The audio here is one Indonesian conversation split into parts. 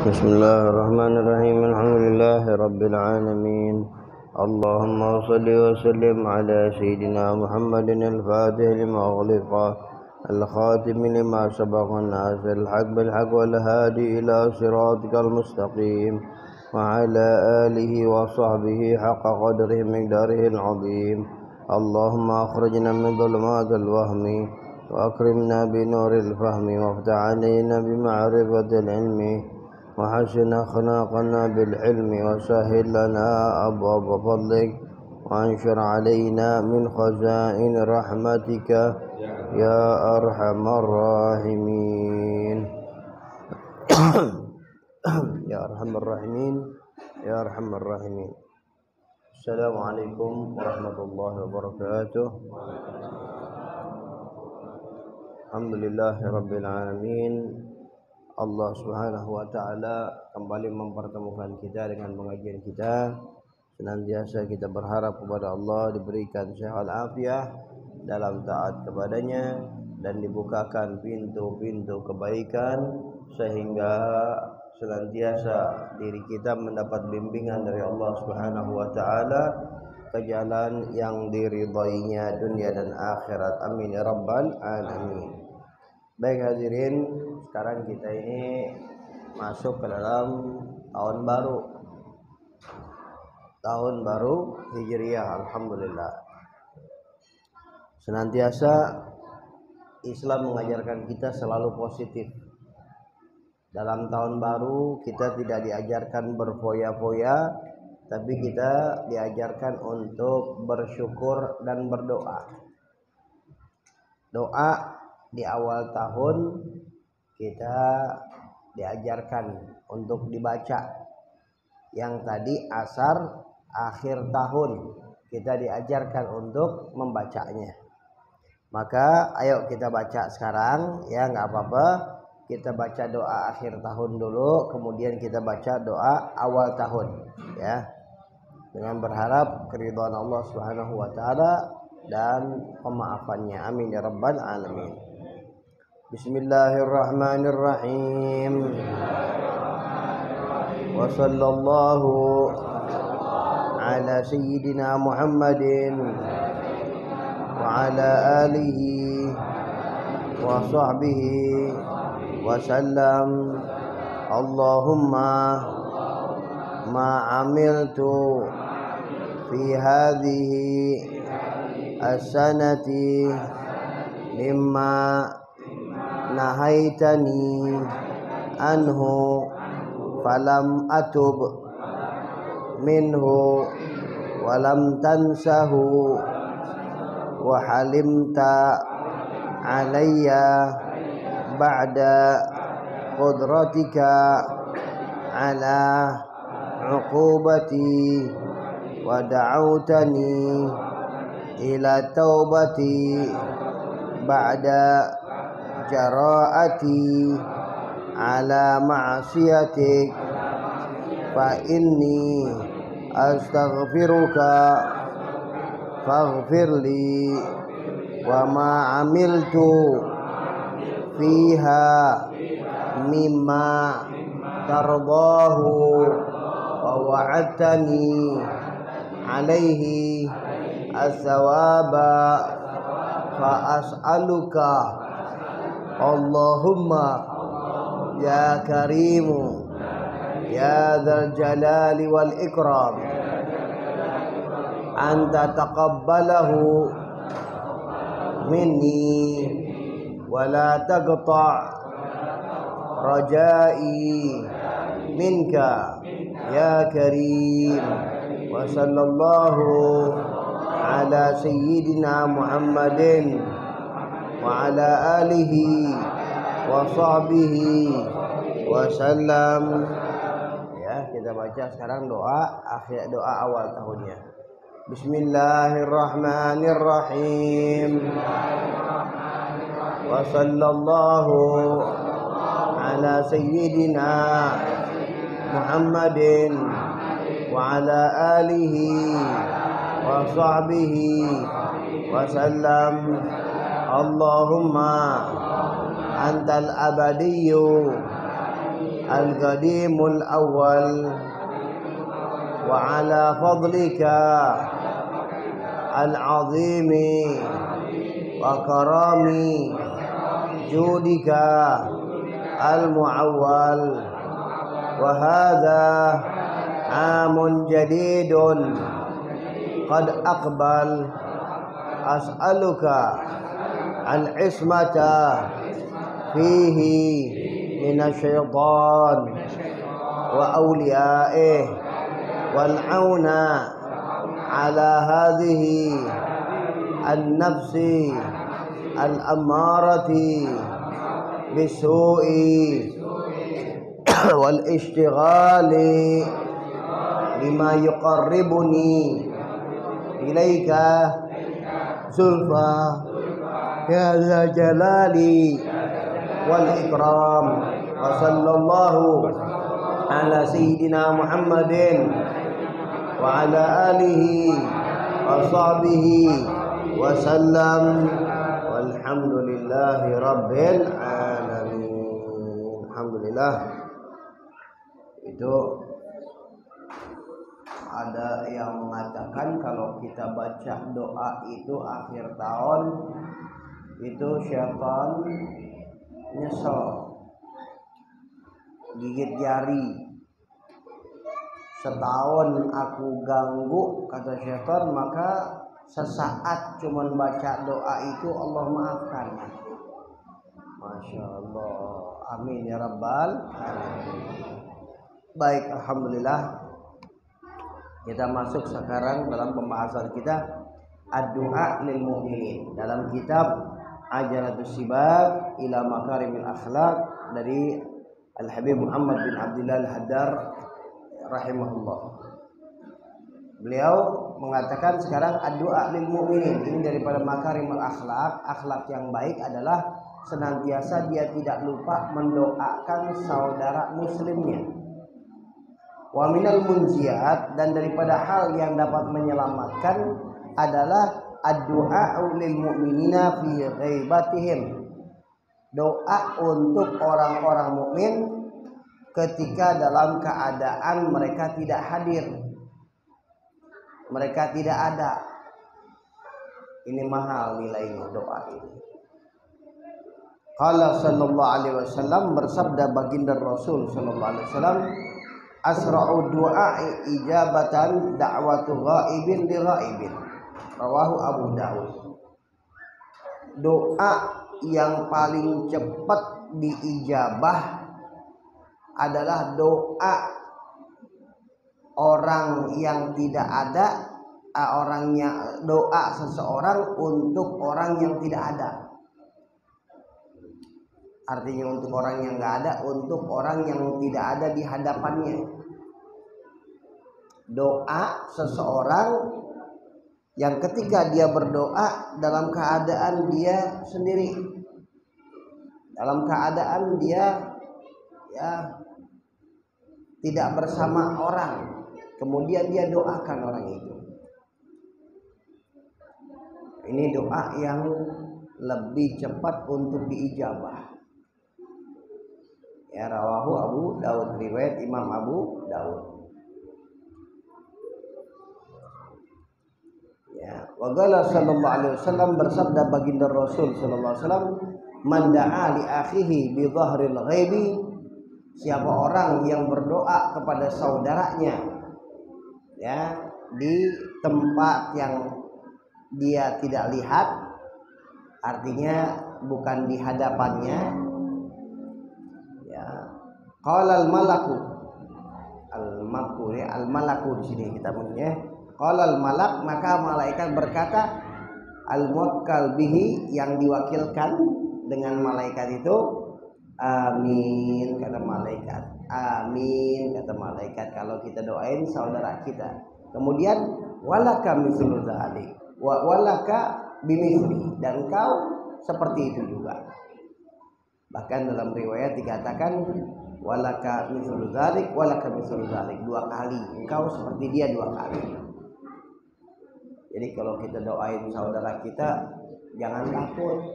Bismillahirrahmanirrahim. Alhamdulillahirabbil alamin. Allahumma shalli wa sallim ala sayyidina Muhammadin al-fatih lima ughliqa al-khatim lima sabaqa an-nasir al-haq bil haqq wal hadi ila siratikal mustaqim wa ala alihi wa sahbihi haqqa qadrihi miqdarihi al-azim. Allahumma akhrijna min dhulumatil wahmi wa akrimna bi nuril fahmi waftah 'alaina bi ma'rifatil ilmi وحسن أخلاقنا بالعلم وسهل لنا أبواب فضلك وانشر علينا من خزائن رحمتك يا أرحم الراحمين يا أرحم الراحمين يا أرحم الراحمين. السلام عليكم ورحمة الله وبركاته. الحمد لله رب العالمين. Allah Subhanahu wa taala kembali mempertemukan kita dengan pengajian kita. Senantiasa kita berharap kepada Allah diberikan sehat afiat dalam taat kepadanya dan dibukakan pintu-pintu kebaikan sehingga senantiasa diri kita mendapat bimbingan dari Allah Subhanahu wa taala ke jalan yang diridainya dunia dan akhirat. Amin ya rabbal alamin. Baik hadirin, sekarang kita ini masuk ke dalam tahun baru Hijriah. Alhamdulillah. Senantiasa Islam mengajarkan kita selalu positif. Dalam tahun baru kita tidak diajarkan berfoya-foya, tapi kita diajarkan untuk bersyukur dan berdoa. Doa di awal tahun kita diajarkan untuk dibaca. Yang tadi asar akhir tahun kita diajarkan untuk membacanya. Maka ayo kita baca sekarang ya, nggak apa-apa. Kita baca doa akhir tahun dulu, kemudian kita baca doa awal tahun ya. Dengan berharap keridhaan Allah Subhanahu wa taala dan pemaafannya. Amin ya rabbal alamin. Bismillahirrahmanirrahim. Wa sallallahu ala sayyidina Muhammadin wa ala alihi wa sahbihi wa sallam. Allahumma ma amiltu fi hadhihi as-sanati mimma nahaitani anhu falam atub minhu walam tansahu wa halimta alayya ba'da qudratika ala uqubati wa da'awtani ila taubati ba'da jara'ati ala ma'asiyatik fa inni astaghfiruka faghfirli wa ma amiltu fiha mimma tardahu wa wa'adtani alaihi as-sawaba fa as'aluka Allahumma ya karimu ya dzal jalali wal ikram anta taqabbalahu minni wa la taqta' rajai minka ya karim. Wa sallallahu ala sayyidina Muhammadin wa ala alihi wa sahbihi wa sallam. Ya, kita baca sekarang doa akhir, doa awal tahunnya. Bismillahirrahmanirrahim. Wa sallallahu ala sayyidina Muhammadin wa ala alihi wa sahbihi wa sallam. Allahumma antal abadiyyu al-qadimul awwal wa ala fadlika al-azimi wa karami judika al-mu'awwal wa hadha amun jadidun qad aqbal as'aluka al-ismata fihi minasyaitan wa awliya'ih wal auna ala hadhihi an-nafsi al-ammarati bisu'i wal ishtighali bima yuqarribuni ilaika zulfa ya za jalali wal ikram wa sallallahu ala sayyidina Muhammadin wa ala alihi wa sahbihi wa sallam walhamdulillahi rabbil alamin. Alhamdulillah. Itu ada yang mengatakan kalau kita baca doa itu akhir tahun itu syaitan nyesel, gigit jari. Setahun aku ganggu, kata syaitan, maka sesaat cuman baca doa itu Allah maafkan. Masya Allah, amin ya rabbal alamin. Baik, alhamdulillah. Kita masuk sekarang dalam pembahasan kita ad-du'a lil mu'minin dalam kitab Ajalatus Sibab ila Makarimil Akhlaq dari Al-Habib Muhammad bin Abdullah Al-Haddar rahimahullah. Beliau mengatakan sekarang ad-du'a lil mu'minin, ini daripada Makarimul Akhlaq. Akhlak yang baik adalah senantiasa dia tidak lupa mendoakan saudara muslimnya. Wa minal munjiat, dan daripada hal yang dapat menyelamatkan adalah ad-du'a lil mu'minina fi ghaibatihim, doa untuk orang-orang mukmin ketika dalam keadaan mereka tidak hadir, mereka tidak ada. Ini mahal nilainya doa ini. Qala sallallahu alaihi wasallam, bersabda baginda Rasul sallallahu alaihi wasallam, asra'u du'a'i ijabatan da'watu ghaibin li ghaibin. Rawahu Abu Dawud. Doa yang paling cepat diijabah adalah doa orang yang tidak ada, doa seseorang untuk orang yang tidak ada. Artinya untuk orang yang nggak ada, untuk orang yang tidak ada di hadapannya. Doa seseorang yang ketika dia berdoa dalam keadaan dia sendiri, dalam keadaan dia tidak bersama orang, kemudian dia doakan orang itu. Ini doa yang lebih cepat untuk diijabah. Ya, rawahu Abu Dawud, riwayat Imam Abu Dawud. Ya, wa qala sallallahu alaihi wasallam, bersabda baginda Rasul sallallahu alaihi wasallam, man da'a li akhihi bi dhahril ghaibi, siapa orang yang berdoa kepada saudaranya ya di tempat yang dia tidak lihat, artinya bukan di hadapannya. Ya, qala al malaku, al malaku di sini kita punya. Qala al malak, maka malaikat berkata, al muwakkal bihi, yang diwakilkan dengan malaikat itu, amin kata malaikat. Amin kata malaikat kalau kita doain saudara kita. Kemudian walaka mislu dzalik wa walaka bimithli, dan kau seperti itu juga. Bahkan dalam riwayat dikatakan walaka mislu dzalik walaka mislu dzalik, 2 kali. Engkau seperti dia 2 kali. Jadi kalau kita doain saudara kita, jangan takut.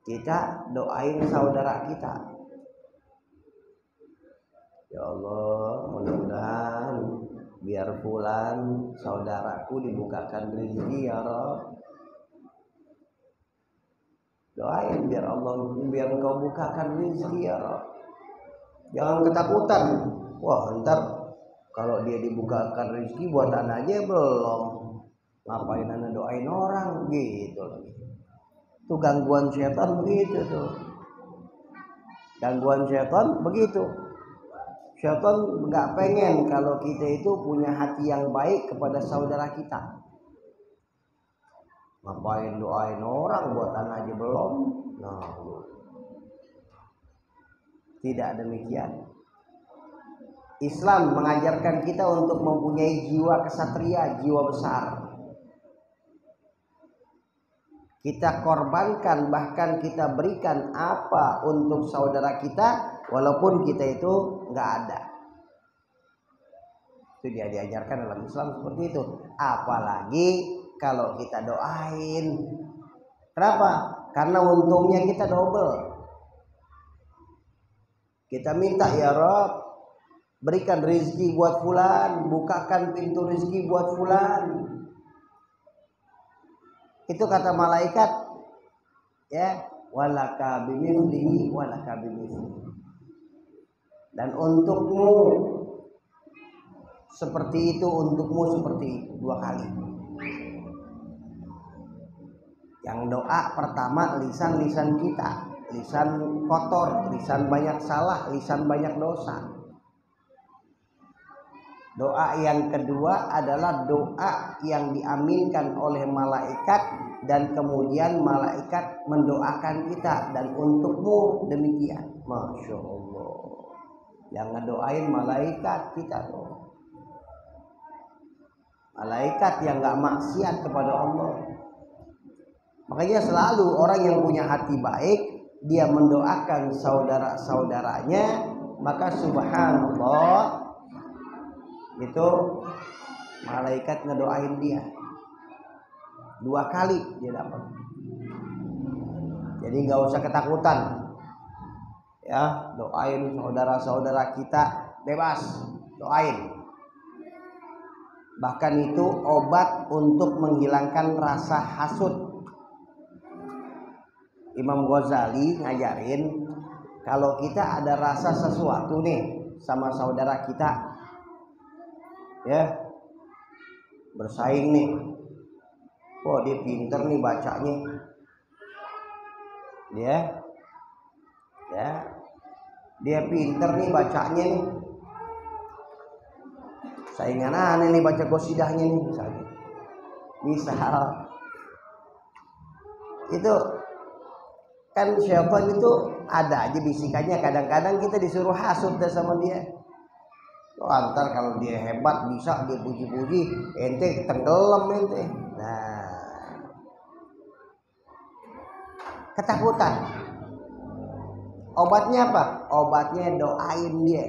Kita doain saudara kita. Ya Allah, mudah-mudahan biar fulan saudaraku dibukakan rezeki ya Rabb. Doain biar Allah, biar Engkau bukakan rezeki ya Rabb. Jangan ketakutan. Wah, ntar kalau dia dibukakan rezeki buat aja belum. Ngapain anak doain orang gitu. Itu gangguan setan begitu tuh. Gangguan setan begitu. Setan nggak pengen kalau kita itu punya hati yang baik kepada saudara kita. Ngapain doain orang buat aja belum? Nah, tidak demikian. Islam mengajarkan kita untuk mempunyai jiwa kesatria, jiwa besar. Kita korbankan, bahkan kita berikan apa untuk saudara kita, walaupun kita itu nggak ada. Itu dia diajarkan dalam Islam seperti itu. Apalagi kalau kita doain. Kenapa? Karena untungnya kita double. Kita minta ya Rabb, berikan rezeki buat fulan, bukakan pintu rezeki buat fulan. Itu kata malaikat, ya, walaka bimithlihi walaka bimithlihi. Dan untukmu seperti itu, untukmu seperti itu, 2 kali. Yang doa pertama lisan kita, lisan kotor, lisan banyak salah, lisan banyak dosa. Doa yang kedua adalah doa yang diaminkan oleh malaikat dan kemudian malaikat mendoakan kita, dan untukmu demikian. Masya Allah. Yang ngedoain malaikat kita tuh. Malaikat yang gak maksiat kepada Allah. Makanya selalu orang yang punya hati baik, dia mendoakan saudara-saudaranya, maka subhanallah, itu malaikat ngedoain dia 2 kali dia dapat. Jadi nggak usah ketakutan, ya, doain saudara-saudara kita bebas, doain. Bahkan itu obat untuk menghilangkan rasa hasud. Imam Ghazali ngajarin kalau kita ada rasa sesuatu nih sama saudara kita, ya, bersaing nih, oh dia pinter nih bacanya, dia pinter nih bacanya nih, saingan aneh nih baca qosidahnya nih, misal itu kan syaitan itu ada aja bisikannya. Kadang-kadang kita disuruh hasud sama dia. Antar kalau dia hebat bisa dia puji-puji, ente tenggelam ente. Nah, ketakutan. Obatnya apa? Obatnya doain dia.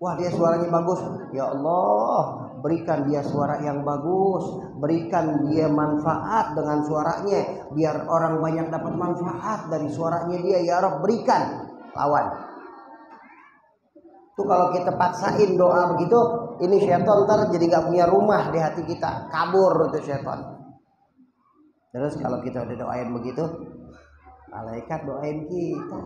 Wah, dia suaranya bagus. Ya Allah, berikan dia suara yang bagus, berikan dia manfaat dengan suaranya, biar orang banyak dapat manfaat dari suaranya dia. Ya Rabb, berikan. Lawan. Tuh kalau kita paksain doa begitu, ini syaitan ntar jadi gak punya rumah di hati kita, kabur itu syaitan. Terus kalau kita udah doain begitu, malaikat doain kita.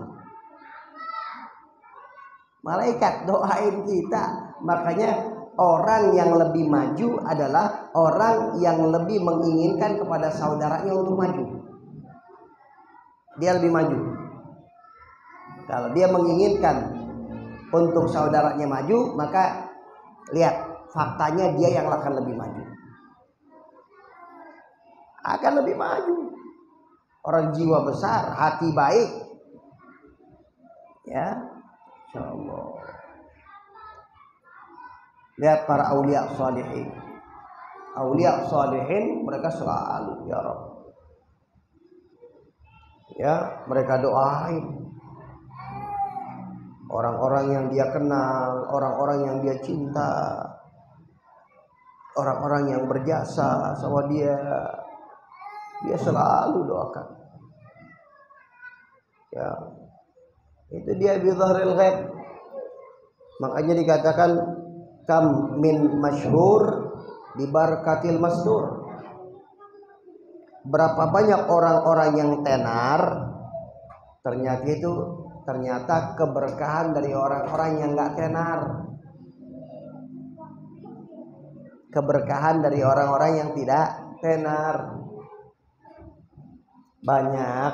Malaikat doain kita. Makanya orang yang lebih maju adalah orang yang lebih menginginkan kepada saudaranya untuk maju. Dia lebih maju. Kalau dia menginginkan untuk saudaranya maju, maka lihat faktanya dia yang akan lebih maju. Akan lebih maju. Orang jiwa besar, hati baik. Ya, insyaallah. Lihat para aulia salihin. Aulia salihin mereka selalu ya Rabb. Ya, mereka doain orang-orang yang dia kenal, orang-orang yang dia cinta, orang-orang yang berjasa sama dia selalu doakan. Ya, itu dia bi dhahril ghaib. Makanya dikatakan kam min masyhur bi barakatil masdur. Berapa banyak orang-orang yang tenar, ternyata keberkahan dari orang-orang yang nggak tenar. Keberkahan dari orang-orang yang tidak tenar. Banyak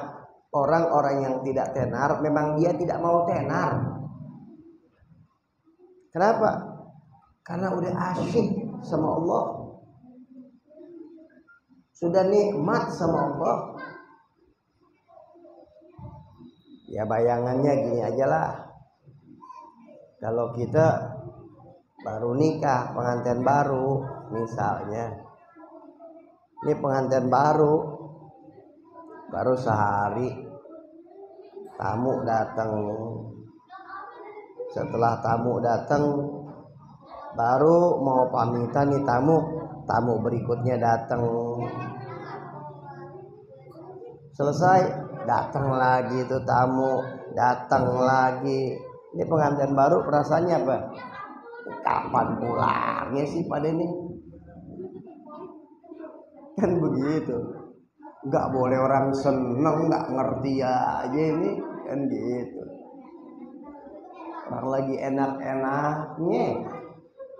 orang-orang yang tidak tenar, memang dia tidak mau tenar. Kenapa? Karena udah asyik sama Allah, sudah nikmat sama Allah. Ya bayangannya gini aja lah. Kalau kita baru nikah, pengantin baru misalnya, ini pengantin baru sehari, tamu datang. Setelah tamu datang, baru mau pamitan nih tamu berikutnya datang. Selesai, datang lagi tuh tamu, datang lagi. Ini pengantin baru perasaannya apa? Kapan pulangnya sih pada ini? Kan begitu. Nggak boleh orang seneng, nggak ngerti aja ini, kan gitu. Orang lagi enak-enaknya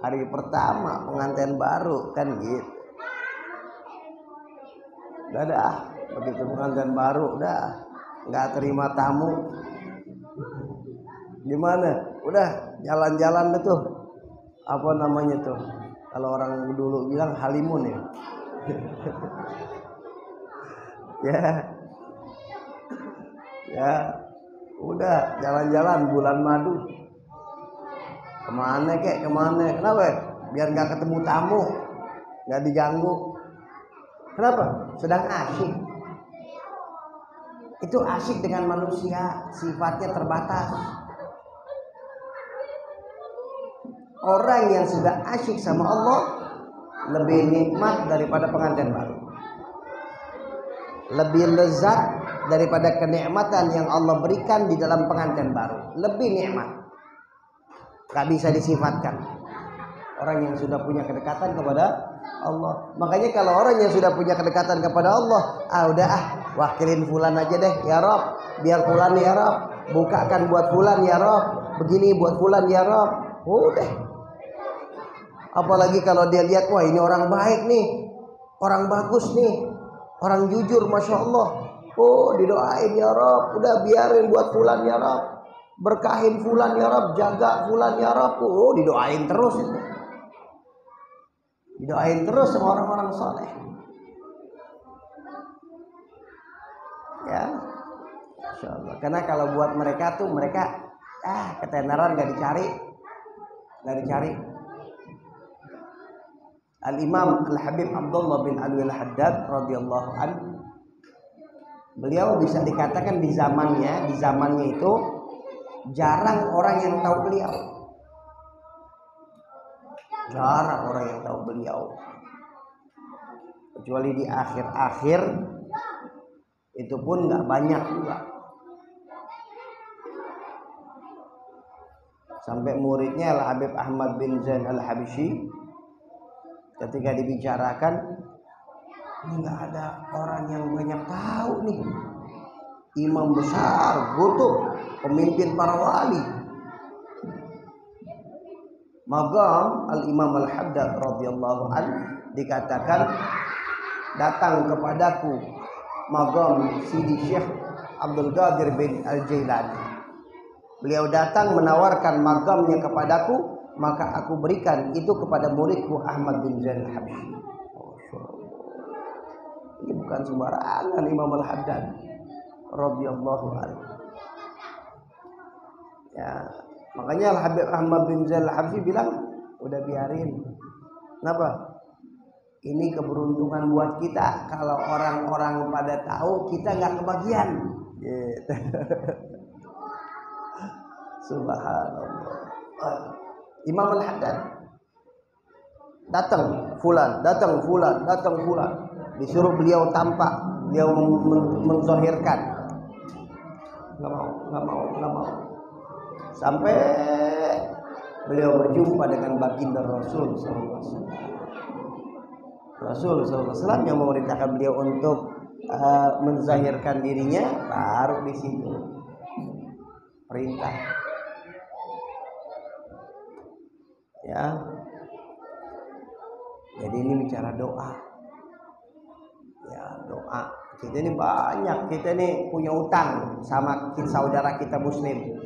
hari pertama pengantin baru, kan gitu. Dah begitu pengantin baru udah nggak terima tamu, gimana? Udah jalan-jalan tuh, apa namanya tuh? Kalau orang dulu bilang halimun ya. Ya udah jalan-jalan bulan madu, kemana kenapa? Biar nggak ketemu tamu, nggak diganggu. Kenapa? Sedang asyik. Itu asyik dengan manusia, sifatnya terbatas. Orang yang sudah asyik sama Allah lebih nikmat daripada pengantin baru, lebih lezat daripada kenikmatan yang Allah berikan di dalam pengantin baru. Lebih nikmat, gak bisa disifatkan orang yang sudah punya kedekatan kepada Allah. Makanya kalau orang yang sudah punya kedekatan kepada Allah, wakilin fulan aja deh ya Rob, biar fulan ya Rob, bukakan buat fulan ya Rob, begini buat fulan ya Rob. Udah. Apalagi kalau dia lihat, wah ini orang baik nih, orang bagus nih, orang jujur, masya Allah. Oh didoain ya Rob, udah biarin buat fulan ya Rob, berkahin fulan ya Rob, jaga fulan ya Rob. Oh didoain terus itu. Didoain terus sama orang-orang soleh. Ya, Masya Allah. Karena kalau buat mereka tuh ketenaran gak dicari. Al-Imam Al-Habib Abdullah bin Alwi Al-Haddad radhiyallahu anhu, beliau bisa dikatakan di zamannya itu jarang orang yang tahu beliau. Jarang orang yang tahu beliau. Kecuali di akhir-akhir itu pun nggak banyak juga. Sampai muridnya Al-Habib Ahmad bin Zain Al-Habsyi ketika dibicarakan, ini nggak ada orang yang banyak tahu nih. Imam besar, kutub, pemimpin para wali. Magam Al-Imam Al-Haddad radhiyallahu anhu dikatakan, datang kepadaku magam Sidi Syekh Abdul Qadir bin Al-Jailani. Beliau datang menawarkan magamnya kepadaku, maka aku berikan itu kepada muridku Ahmad bin Zain Al-Habsyi. Ini bukan sembarangan Imam Al-Haddad radhiyallahu anhu. Ya, makanya Al-Habib Ahmad bin Zain Al-Habsyi bilang, udah biarin. Kenapa? Ini keberuntungan buat kita. Kalau orang-orang pada tahu, kita nggak kebagian. Gitu. Subhanallah. Imam Al-Haddad datang fulan. Disuruh beliau tampak, beliau menzahirkan. Nggak mau. Sampai beliau berjumpa dengan baginda Rasul SAW. Rasul SAW yang memerintahkan beliau untuk menzahirkan dirinya, baru di situ perintah. Ya. Jadi ini bicara doa. Ya, doa. Kita ini banyak, kita ini punya utang sama saudara kita muslim.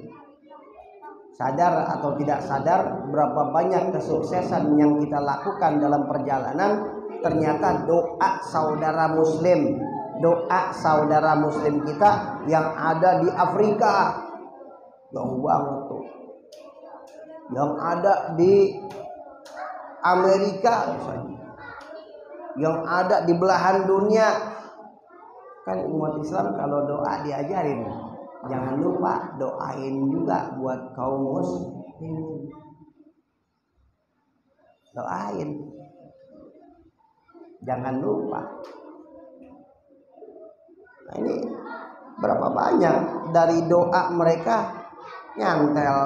Sadar atau tidak sadar, berapa banyak kesuksesan yang kita lakukan dalam perjalanan ternyata doa saudara muslim. Doa saudara muslim kita yang ada di Afrika, jauh banget tuh, yang ada di Amerika misalnya, yang ada di belahan dunia. Kan umat Islam kalau doa diajarin, jangan lupa doain juga buat kaum muslimin. Doain, jangan lupa. Nah ini berapa banyak dari doa mereka nyantel.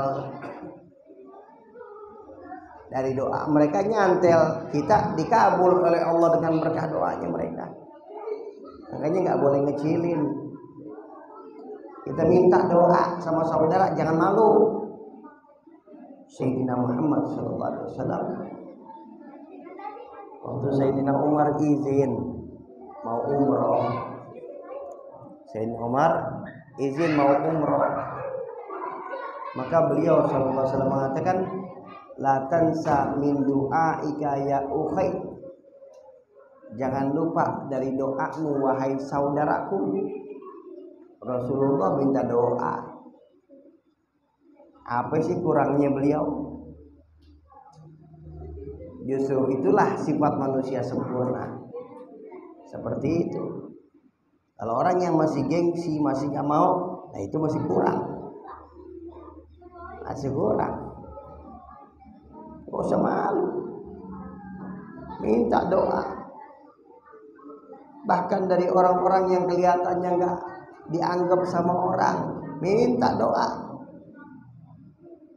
Dari doa mereka nyantel, kita dikabul oleh Allah dengan berkah doanya mereka. Makanya nggak boleh ngecilin. Kita minta doa sama saudara, jangan malu. Sayyidina Muhammad SAW, waktu Sayyidina Umar izin mau umroh, Sayyidina Umar izin mau umroh, maka beliau SAW mengatakan, la tansa min du'aika ya ukhay, jangan lupa dari doamu wahai saudaraku. Rasulullah minta doa. Apa sih kurangnya beliau? Justru itulah sifat manusia sempurna. Seperti itu. Kalau orang yang masih gengsi, masih gak mau, nah itu masih kurang. Masih kurang. Gak usah malu. Minta doa. Bahkan dari orang-orang yang kelihatannya gak dianggap sama orang, minta doa.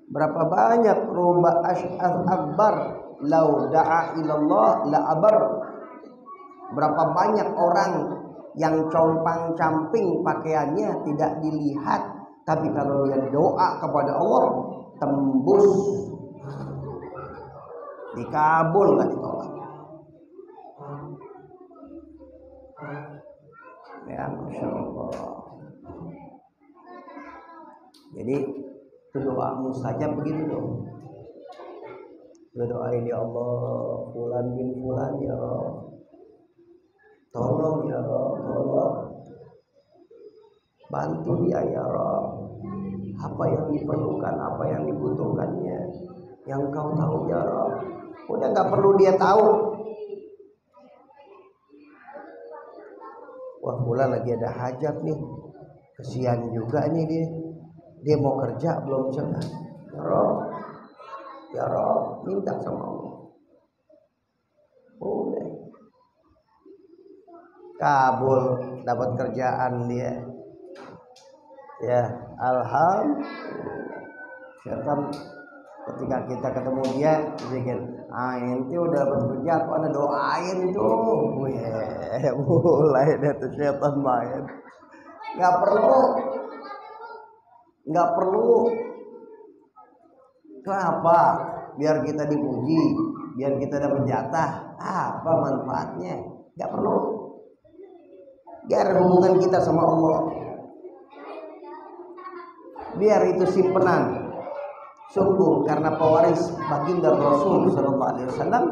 Berapa banyak ruba asy'ath akbar lau da'a ilallah la abar. Berapa banyak orang yang compang-camping pakaiannya tidak dilihat, tapi kalau dia doa kepada Allah tembus, dikabul, nggak ditolak. Ya, Masya Allah. Jadi itu doamu saja begitu dong. Berdoain, ya Allah, fulan bin fulan ya Allah, tolong ya Allah, tolong bantu dia ya Allah, apa yang diperlukan, apa yang dibutuhkannya, yang kau tahu ya Allah. Udah nggak perlu dia tahu. Wah, fulan lagi ada hajat nih, kesian juga nih dia mau kerja belum bisa. Ya Allah, ya Rob, minta sama Allah. Boleh. Kabul, dapat kerjaan dia. Ya, alhamdulillah. Syaitan ketika kita ketemu dia, pikir, ente udah dapat kerja, aku ada doain tuh. Wih, mulai deh tuh syaitan main. Nggak perlu. Kenapa? Biar kita dipuji, biar kita dapat jatah. Apa manfaatnya? Gak perlu. Biar hubungan kita sama Allah, biar itu simpenan. Sungguh karena pewaris baginda Rasul SAW,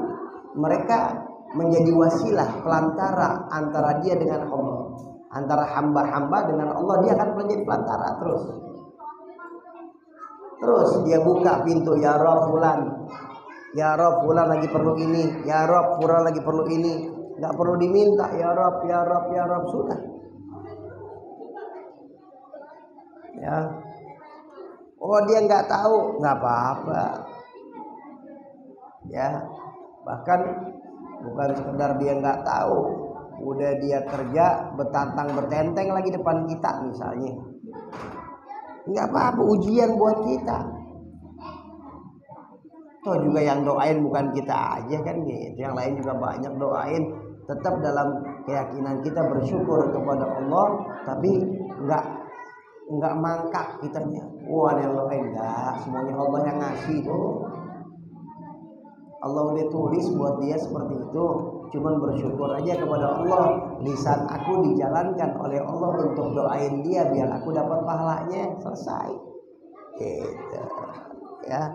mereka menjadi wasilah pelantara antara dia dengan Allah, antara hamba-hamba dengan Allah. Dia akan menjadi pelantara Terus dia buka pintu, ya Rob fulan, ya Rob fulan lagi perlu ini, ya Rob fulan lagi perlu ini. Nggak perlu diminta, ya Rob, ya Rob, ya Rob, sudah. Ya, oh dia nggak tahu, nggak apa-apa. Ya, bahkan bukan sekedar dia nggak tahu, udah dia kerja betantang betenteng lagi depan kita misalnya. Nggak apa-apa, ujian buat kita. Toh juga yang doain bukan kita aja kan gitu. Yang lain juga banyak doain. Tetap dalam keyakinan kita bersyukur kepada Allah, tapi enggak mangkak kitanya. Wah, ada yang doain enggak, semuanya Allah yang ngasih tuh. Allah udah tulis buat dia seperti itu. Cuman bersyukur aja kepada Allah. Lisan aku dijalankan oleh Allah untuk doain dia biar aku dapat pahalanya. Selesai. Gitu. Ya.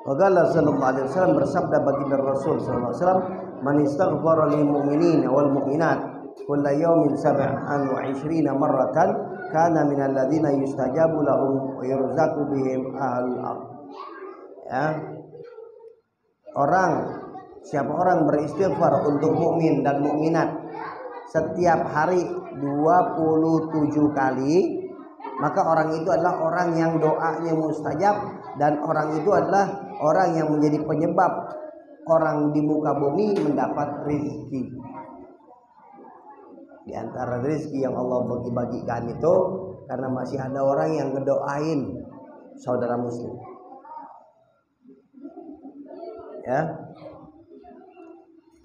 Qala sallallahu alaihi wasallam, bersabda baginda Rasul sallallahu alaihi wasallam, man istaghfara lil mu'minina wal mu'minat kulla yawmin 27 marratan kana minal ladzina yustajabu lahum wa yurzaqu bihim ahlul ardh. Ya. Siapa orang beristighfar untuk mukmin dan mukminat setiap hari 27 kali, maka orang itu adalah orang yang doanya mustajab, dan orang itu adalah orang yang menjadi penyebab orang di muka bumi mendapat rezeki. Di antara rezeki yang Allah bagi-bagikan itu karena masih ada orang yang ngedoain saudara muslim. Ya.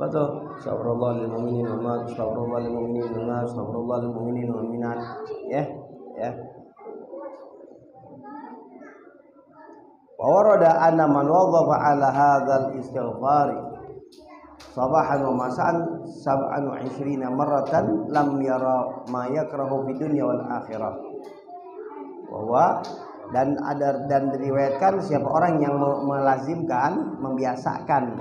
Betul. Astagfirullah lil mu'minin wal mu'minat, astagfirullah lil mu'minin wal mu'minat, astagfirullah lil mu'minin wal mu'minat. Ya. Wa warada anna man wadhafa ala hadzal istighfari sabahan wa masa'an 27 marratan lam yara ma yakrahu fid dunya wal akhirah. Bahwa dan diriwayatkan siapa orang yang melazimkan, membiasakan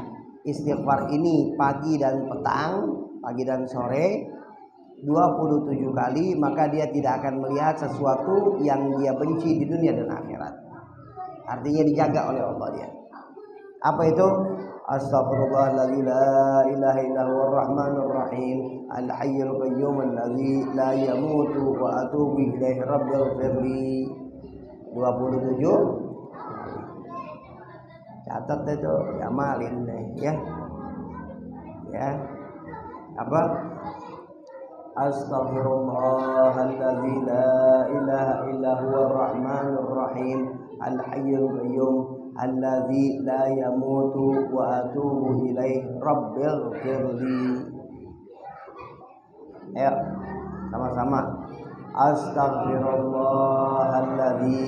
istighfar ini pagi dan petang, pagi dan sore 27 kali, maka dia tidak akan melihat sesuatu yang dia benci di dunia dan akhirat. Artinya dijaga oleh Allah dia. Apa itu? Astaghfirullahaladzim la ilaha illa huwar rahmanur rahim al-hayyul qayyum alladzi la yamutu wa atubu ilaihi rabbil firli. 27. Catat itu, amalin deh ya. Ya. Apa? Astaghfirullahalladzi la ilaha illa huwar rahmanur rahim al-hayyul qayyum alladzi la yamutu wa atubu ilaihi rabbil firli. Ayo sama-sama. Astaghfirullahalladzi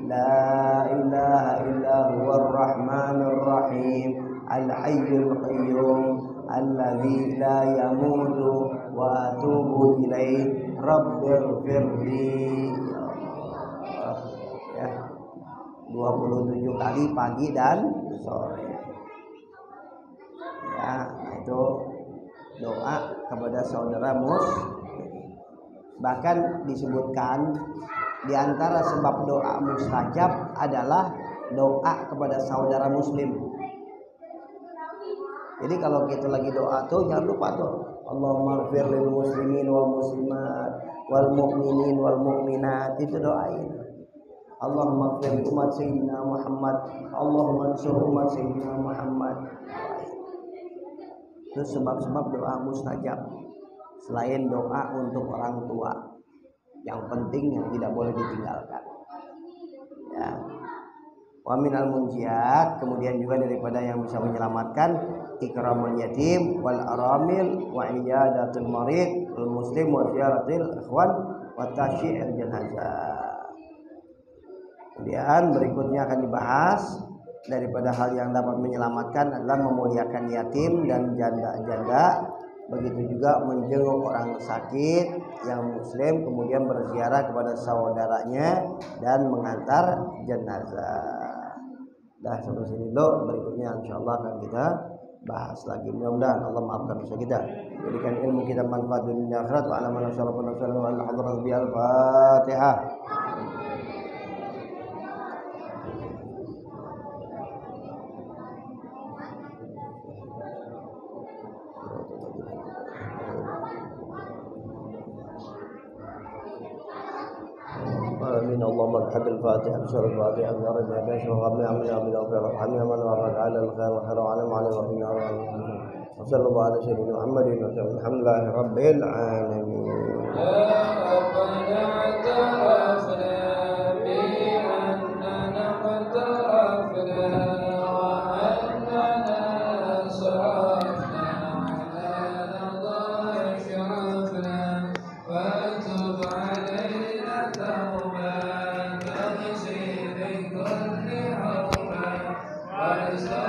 la ilaha illa huwar rahmanur rahim al-hayyul qayyum alladzi la yamutu wa atubu ilaihi rabbil firli. Ya. 27 kali pagi dan sore. Ya, itu doa kepada saudara muslim. Bahkan disebutkan di antara sebab doa mustajab adalah doa kepada saudara muslim. Jadi kalau kita lagi doa tuh jangan lupa tuh, Allahumma ighfir lil muslimin wal muslimat wal mu'minin wal mu'minat, itu doain. Allahumma ighfir umat sayyidina Muhammad, Allahumma ansur umat sayyidina Muhammad. Itu sebab-sebab doa mustajab. Selain doa untuk orang tua, yang penting yang tidak boleh ditinggalkan. Ya. Wa minal munjiat, kemudian juga daripada yang bisa menyelamatkan, ikramul yatim wal aramil wa iyadatul marid wal muslim wa ziyaratil ikhwan wa tasyi'il janazah. Kemudian berikutnya akan dibahas daripada hal yang dapat menyelamatkan adalah memuliakan yatim dan janda-janda. Begitu juga menjenguk orang sakit yang muslim, kemudian berziarah kepada saudaranya dan mengantar jenazah. Dah sampai sini dulu, berikutnya insyaallah akan kita bahas lagi. Mudah-mudahan Allah maafkan dosa kita, jadikan ilmu kita manfaat dunia akhirat. Wa ala man sallallahu alaihi wasallam al-Fatihah. آمين. اللهم بحق الفاتحة بسر الفاتحة بسر الفاتحة وقبل عمل عمل وفي رحمه من وفق على الخير والخير وعلم عليه وفينا وصلى الله على سيدنا محمد وسلم. الحمد لله رب العالمين. Islam